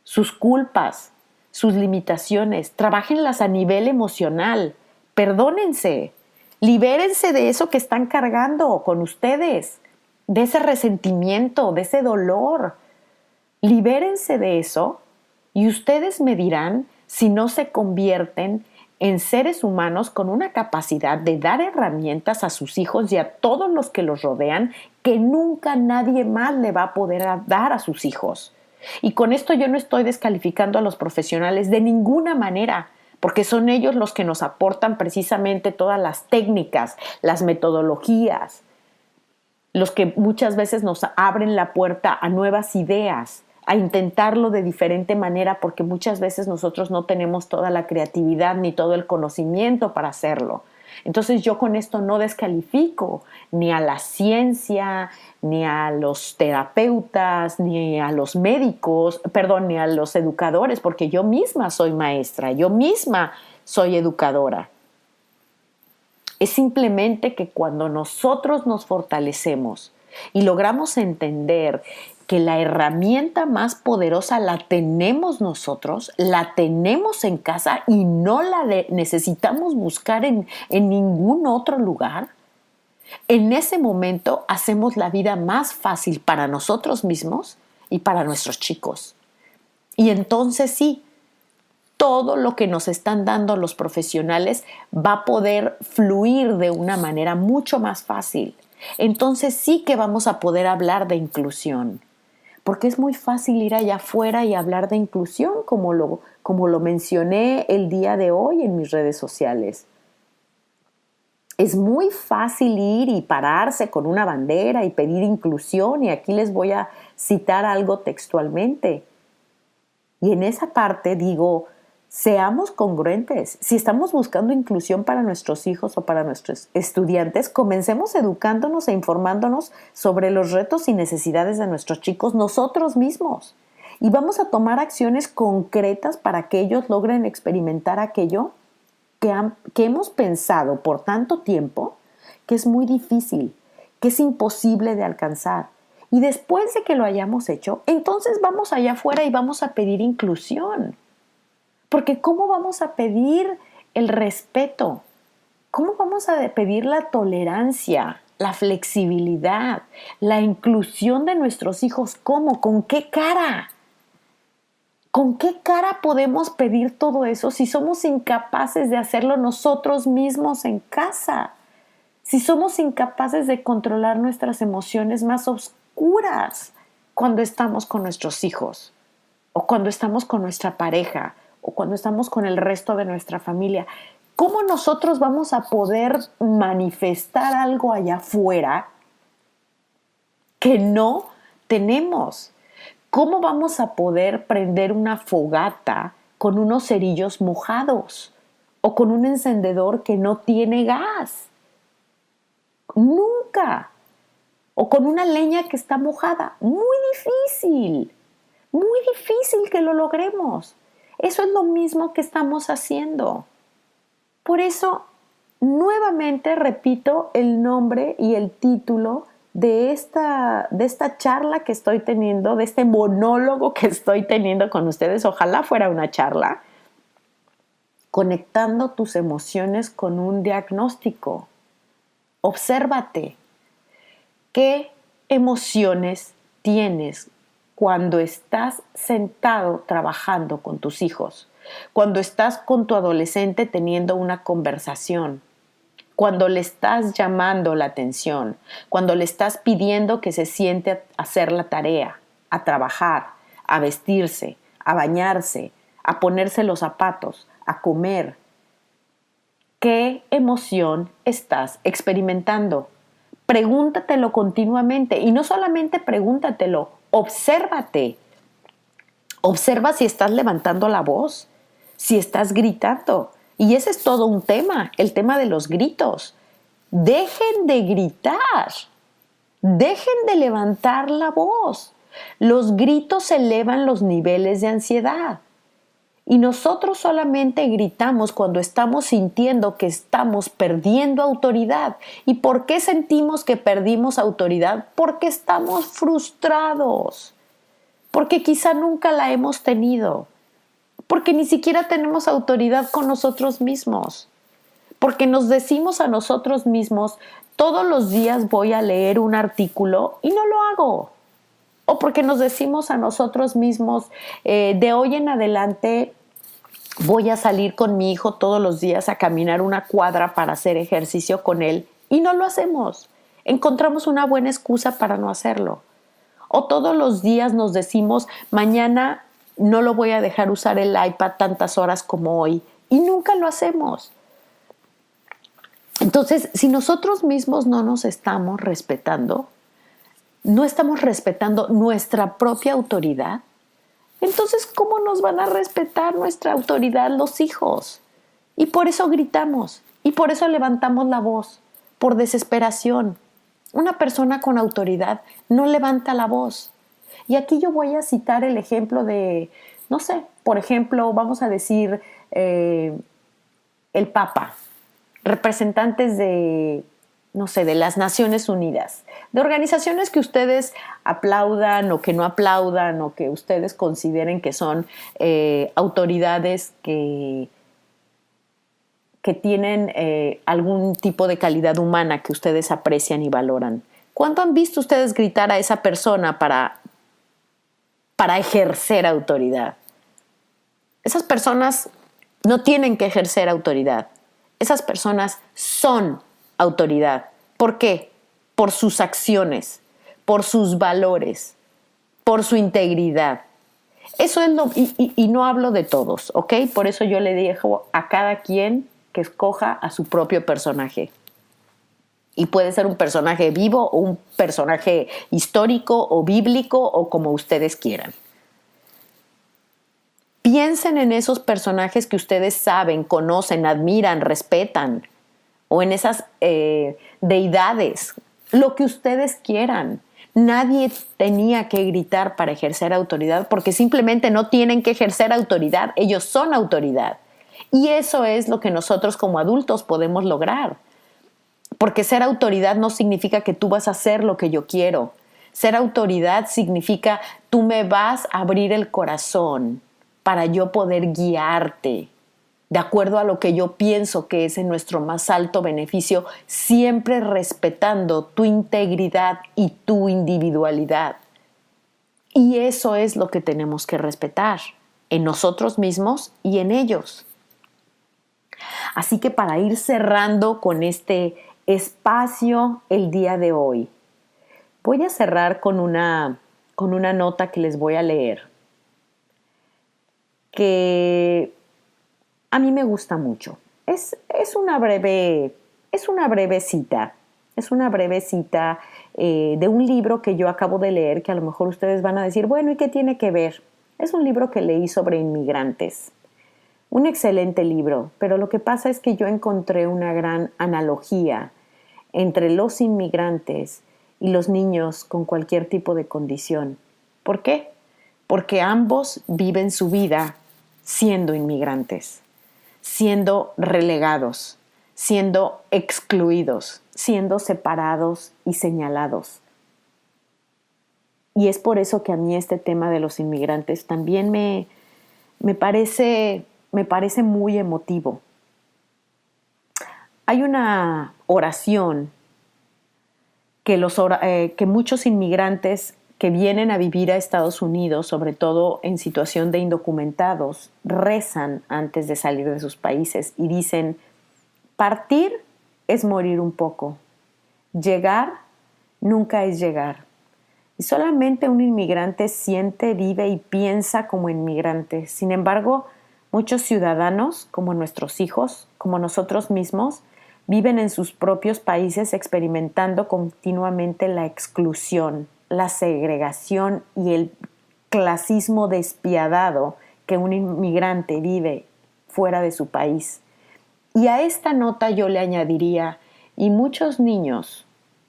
sus culpas, sus limitaciones, trabájenlas a nivel emocional, perdónense, libérense de eso que están cargando con ustedes, de ese resentimiento, de ese dolor. Libérense de eso y ustedes me dirán si no se convierten en seres humanos con una capacidad de dar herramientas a sus hijos y a todos los que los rodean que nunca nadie más le va a poder dar a sus hijos. Y con esto yo no estoy descalificando a los profesionales de ninguna manera, porque son ellos los que nos aportan precisamente todas las técnicas, las metodologías, los que muchas veces nos abren la puerta a nuevas ideas, a intentarlo de diferente manera, porque muchas veces nosotros no tenemos toda la creatividad ni todo el conocimiento para hacerlo. Entonces yo con esto no descalifico ni a la ciencia, ni a los terapeutas, ni a los médicos, ni a los educadores, porque yo misma soy maestra, yo misma soy educadora. Es simplemente que cuando nosotros nos fortalecemos y logramos entender que la herramienta más poderosa la tenemos nosotros, la tenemos en casa y no la necesitamos buscar en ningún otro lugar, en ese momento hacemos la vida más fácil para nosotros mismos y para nuestros chicos. Y entonces sí, todo lo que nos están dando los profesionales va a poder fluir de una manera mucho más fácil. Entonces sí que vamos a poder hablar de inclusión, porque es muy fácil ir allá afuera y hablar de inclusión, como lo mencioné el día de hoy en mis redes sociales. Es muy fácil ir y pararse con una bandera y pedir inclusión, y aquí les voy a citar algo textualmente. Y en esa parte digo, seamos congruentes. Si estamos buscando inclusión para nuestros hijos o para nuestros estudiantes, comencemos educándonos e informándonos sobre los retos y necesidades de nuestros chicos nosotros mismos. Y vamos a tomar acciones concretas para que ellos logren experimentar aquello que hemos pensado por tanto tiempo que es muy difícil, que es imposible de alcanzar. Y después de que lo hayamos hecho, entonces vamos allá afuera y vamos a pedir inclusión. Porque ¿cómo vamos a pedir el respeto? ¿Cómo vamos a pedir la tolerancia, la flexibilidad, la inclusión de nuestros hijos? ¿Cómo? ¿Con qué cara? ¿Con qué cara podemos pedir todo eso si somos incapaces de hacerlo nosotros mismos en casa? Si somos incapaces de controlar nuestras emociones más oscuras cuando estamos con nuestros hijos, o cuando estamos con nuestra pareja, o cuando estamos con el resto de nuestra familia, ¿cómo nosotros vamos a poder manifestar algo allá afuera que no tenemos? ¿Cómo vamos a poder prender una fogata con unos cerillos mojados o con un encendedor que no tiene gas? Nunca. O con una leña que está mojada. Muy difícil que lo logremos. Eso es lo mismo que estamos haciendo. Por eso, nuevamente repito el nombre y el título de esta charla que estoy teniendo, de este monólogo que estoy teniendo con ustedes. Ojalá fuera una charla. Conectando tus emociones con un diagnóstico. Obsérvate. ¿Qué emociones tienes cuando estás sentado trabajando con tus hijos? Cuando estás con tu adolescente teniendo una conversación, cuando le estás llamando la atención, cuando le estás pidiendo que se siente a hacer la tarea, a trabajar, a vestirse, a bañarse, a ponerse los zapatos, a comer. ¿Qué emoción estás experimentando? Pregúntatelo continuamente, y no solamente pregúntatelo, obsérvate. Observa si estás levantando la voz, si estás gritando. Y ese es todo un tema, el tema de los gritos. Dejen de gritar, dejen de levantar la voz. Los gritos elevan los niveles de ansiedad. Y nosotros solamente gritamos cuando estamos sintiendo que estamos perdiendo autoridad. ¿Y por qué sentimos que perdimos autoridad? Porque estamos frustrados. Porque quizá nunca la hemos tenido. Porque ni siquiera tenemos autoridad con nosotros mismos. Porque nos decimos a nosotros mismos, todos los días voy a leer un artículo y no lo hago. O porque nos decimos a nosotros mismos, de hoy en adelante voy a salir con mi hijo todos los días a caminar una cuadra para hacer ejercicio con él, y no lo hacemos. Encontramos una buena excusa para no hacerlo. O todos los días nos decimos, mañana no lo voy a dejar usar el iPad tantas horas como hoy, y nunca lo hacemos. Entonces, si nosotros mismos no nos estamos respetando, no estamos respetando nuestra propia autoridad, entonces, ¿cómo nos van a respetar nuestra autoridad los hijos? Y por eso gritamos, y por eso levantamos la voz, por desesperación. Una persona con autoridad no levanta la voz. Y aquí yo voy a citar el ejemplo de, no sé, por ejemplo, vamos a decir, el Papa, representantes de, no sé, de las Naciones Unidas, de organizaciones que ustedes aplaudan o que no aplaudan, o que ustedes consideren que son autoridades que tienen algún tipo de calidad humana que ustedes aprecian y valoran. ¿Cuánto han visto ustedes gritar a esa persona para ejercer autoridad? Esas personas no tienen que ejercer autoridad. Esas personas son autoridad. ¿Por qué? Por sus acciones, por sus valores, por su integridad. Eso es y no hablo de todos, ¿ok? Por eso yo le dejo a cada quien que escoja a su propio personaje. Y puede ser un personaje vivo o un personaje histórico o bíblico o como ustedes quieran. Piensen en esos personajes que ustedes saben, conocen, admiran, respetan, o en esas deidades, lo que ustedes quieran. Nadie tenía que gritar para ejercer autoridad porque simplemente no tienen que ejercer autoridad, ellos son autoridad. Y eso es lo que nosotros como adultos podemos lograr. Porque ser autoridad no significa que tú vas a hacer lo que yo quiero. Ser autoridad significa tú me vas a abrir el corazón para yo poder guiarte de acuerdo a lo que yo pienso que es en nuestro más alto beneficio, siempre respetando tu integridad y tu individualidad. Y eso es lo que tenemos que respetar en nosotros mismos y en ellos. Así que para ir cerrando con este espacio el día de hoy, voy a cerrar con una nota que les voy a leer, que a mí me gusta mucho. Es una breve cita. Es una breve cita de un libro que yo acabo de leer, que a lo mejor ustedes van a decir, bueno, ¿y qué tiene que ver? Es un libro que leí sobre inmigrantes. Un excelente libro, pero lo que pasa es que yo encontré una gran analogía entre los inmigrantes y los niños con cualquier tipo de condición. ¿Por qué? Porque ambos viven su vida siendo inmigrantes, siendo relegados, siendo excluidos, siendo separados y señalados. Y es por eso que a mí este tema de los inmigrantes también me parece muy emotivo. Hay una oración que muchos inmigrantes que vienen a vivir a Estados Unidos, sobre todo en situación de indocumentados, rezan antes de salir de sus países y dicen, partir es morir un poco, llegar nunca es llegar. Y solamente un inmigrante siente, vive y piensa como inmigrante. Sin embargo, muchos ciudadanos, como nuestros hijos, como nosotros mismos, viven en sus propios países experimentando continuamente la exclusión, la segregación y el clasismo despiadado que un inmigrante vive fuera de su país. Y a esta nota yo le añadiría, y muchos niños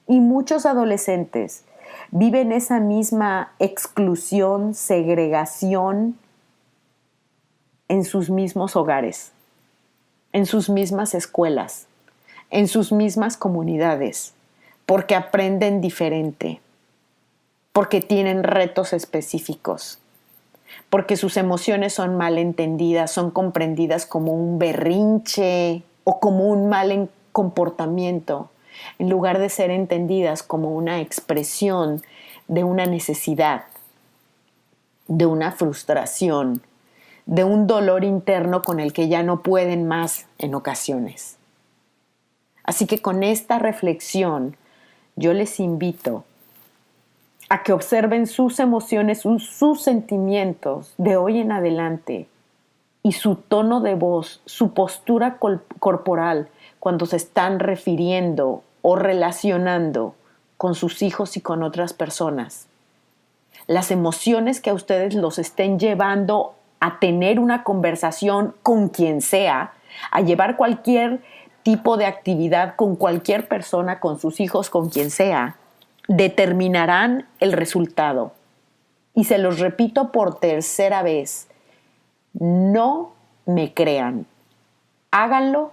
y muchos adolescentes viven esa misma exclusión, segregación en sus mismos hogares, en sus mismas escuelas, en sus mismas comunidades, porque aprenden diferente, porque tienen retos específicos, porque sus emociones son mal entendidas, son comprendidas como un berrinche o como un mal comportamiento, en lugar de ser entendidas como una expresión de una necesidad, de una frustración, de un dolor interno con el que ya no pueden más en ocasiones. Así que con esta reflexión yo les invito a que observen sus emociones, sus sentimientos de hoy en adelante y su tono de voz, su postura corporal cuando se están refiriendo o relacionando con sus hijos y con otras personas. Las emociones que a ustedes los estén llevando a tener una conversación con quien sea, a llevar cualquier tipo de actividad con cualquier persona, con sus hijos, con quien sea, determinarán el resultado. Y se los repito por tercera vez, no me crean, háganlo,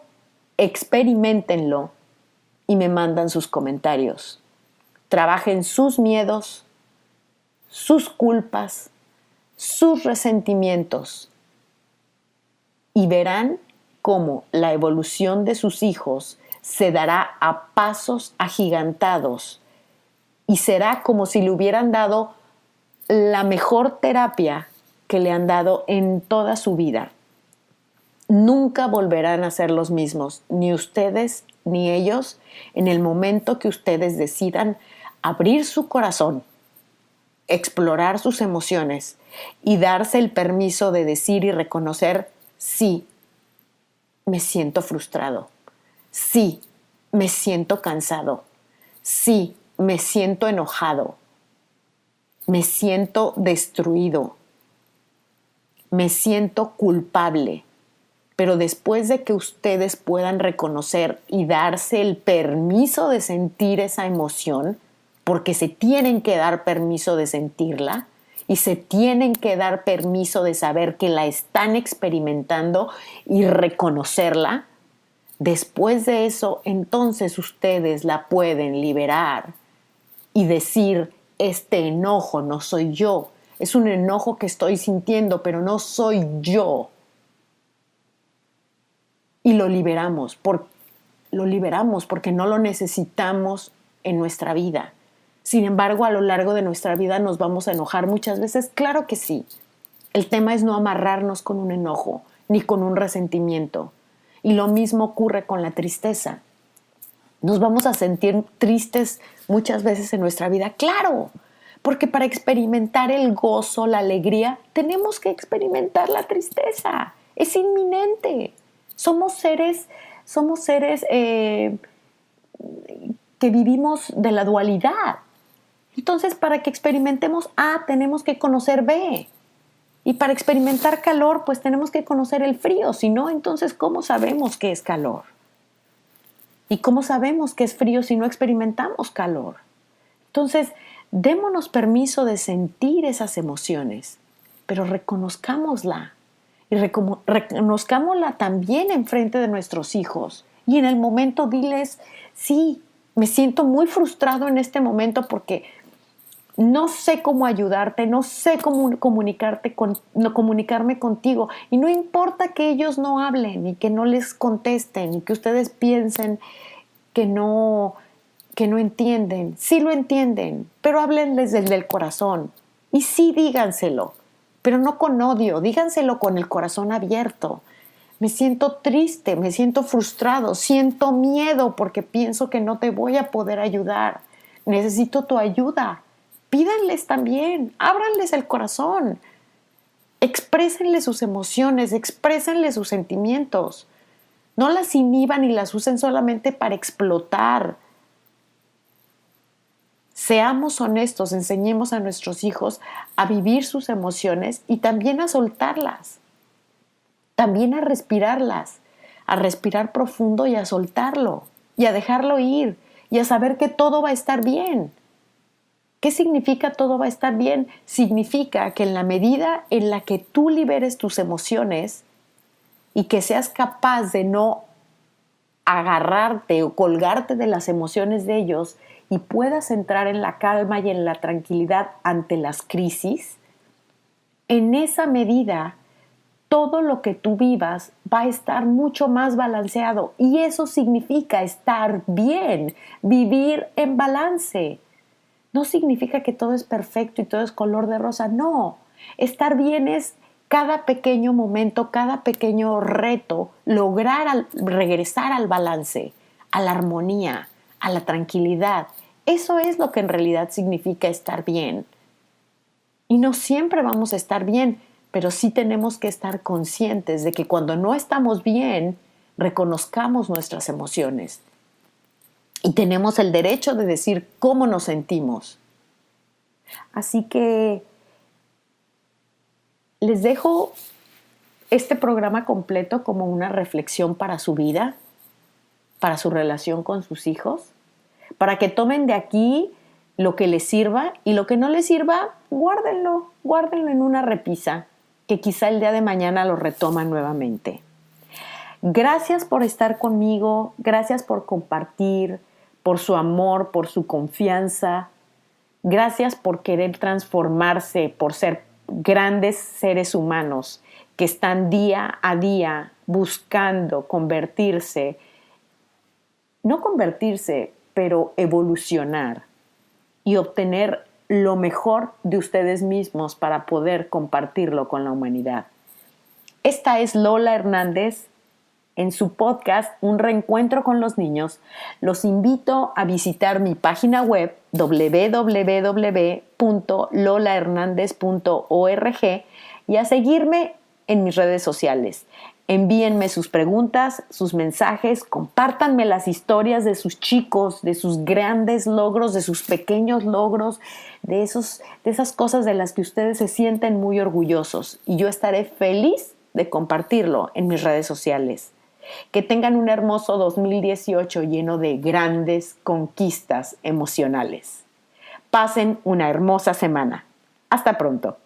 experiméntenlo y me mandan sus comentarios. Trabajen sus miedos, sus culpas, sus resentimientos y verán cómo la evolución de sus hijos se dará a pasos agigantados y será como si le hubieran dado la mejor terapia que le han dado en toda su vida. nunca volverán a ser los mismos, ni ustedes ni ellos, en el momento que ustedes decidan abrir su corazón, explorar sus emociones y darse el permiso de decir y reconocer: sí, me siento frustrado, sí, me siento cansado, sí, me siento enojado, me siento destruido, me siento culpable. Pero después de que ustedes puedan reconocer y darse el permiso de sentir esa emoción, porque se tienen que dar permiso de sentirla y se tienen que dar permiso de saber que la están experimentando y reconocerla, después de eso, entonces ustedes la pueden liberar y decir: este enojo no soy yo, es un enojo que estoy sintiendo, pero no soy yo. Y lo liberamos porque no lo necesitamos en nuestra vida. Sin embargo, a lo largo de nuestra vida nos vamos a enojar muchas veces. Claro que sí. El tema es no amarrarnos con un enojo ni con un resentimiento. Y lo mismo ocurre con la tristeza. Nos vamos a sentir tristes muchas veces en nuestra vida. Claro, porque para experimentar el gozo, la alegría, tenemos que experimentar la tristeza. Es inminente. Somos seres que vivimos de la dualidad. Entonces, para que experimentemos A, tenemos que conocer B. Y para experimentar calor, pues tenemos que conocer el frío. Si no, entonces, ¿cómo sabemos qué es calor? ¿Y cómo sabemos qué es frío si no experimentamos calor? Entonces, démonos permiso de sentir esas emociones, pero reconozcámosla. Y reconozcámosla también enfrente de nuestros hijos. Y en el momento diles: sí, me siento muy frustrado en este momento porque no sé cómo ayudarte, no sé cómo comunicarme contigo. Y no importa que ellos no hablen y que no les contesten y que ustedes piensen que no entienden. Sí lo entienden, pero háblenles desde el corazón. Y sí díganselo, pero no con odio, díganselo con el corazón abierto. Me siento triste, me siento frustrado, siento miedo porque pienso que no te voy a poder ayudar. Necesito tu ayuda. Pídanles también, ábranles el corazón. Exprésenles sus emociones, exprésenles sus sentimientos. No las inhiban y las usen solamente para explotar. Seamos honestos, enseñemos a nuestros hijos a vivir sus emociones y también a soltarlas, también a respirar profundo y a soltarlo, y a dejarlo ir, y a saber que todo va a estar bien. ¿Qué significa todo va a estar bien? Significa que en la medida en la que tú liberes tus emociones y que seas capaz de no agarrarte o colgarte de las emociones de ellos y puedas entrar en la calma y en la tranquilidad ante las crisis, en esa medida todo lo que tú vivas va a estar mucho más balanceado, y eso significa estar bien, vivir en balance. No significa que todo es perfecto y todo es color de rosa, no. Estar bien es cada pequeño momento, cada pequeño reto, lograr regresar al balance, a la armonía, a la tranquilidad. Eso es lo que en realidad significa estar bien. Y no siempre vamos a estar bien, pero sí tenemos que estar conscientes de que cuando no estamos bien, reconozcamos nuestras emociones. Y tenemos el derecho de decir cómo nos sentimos. Así que les dejo este programa completo como una reflexión para su vida, para su relación con sus hijos, para que tomen de aquí lo que les sirva, y lo que no les sirva, guárdenlo en una repisa, que quizá el día de mañana lo retoman nuevamente. Gracias por estar conmigo, gracias por compartir, por su amor, por su confianza. Gracias por querer transformarse, por ser grandes seres humanos que están día a día buscando convertirse, no convertirse, pero evolucionar y obtener lo mejor de ustedes mismos para poder compartirlo con la humanidad. Esta es Lola Hernández en su podcast Un Reencuentro con los Niños. Los invito a visitar mi página web www.lolahernandez.org y a seguirme en mis redes sociales. Envíenme sus preguntas, sus mensajes, compártanme las historias de sus chicos, de sus grandes logros, de sus pequeños logros, de esas cosas de las que ustedes se sienten muy orgullosos. Y yo estaré feliz de compartirlo en mis redes sociales. Que tengan un hermoso 2018 lleno de grandes conquistas emocionales. Pasen una hermosa semana. Hasta pronto.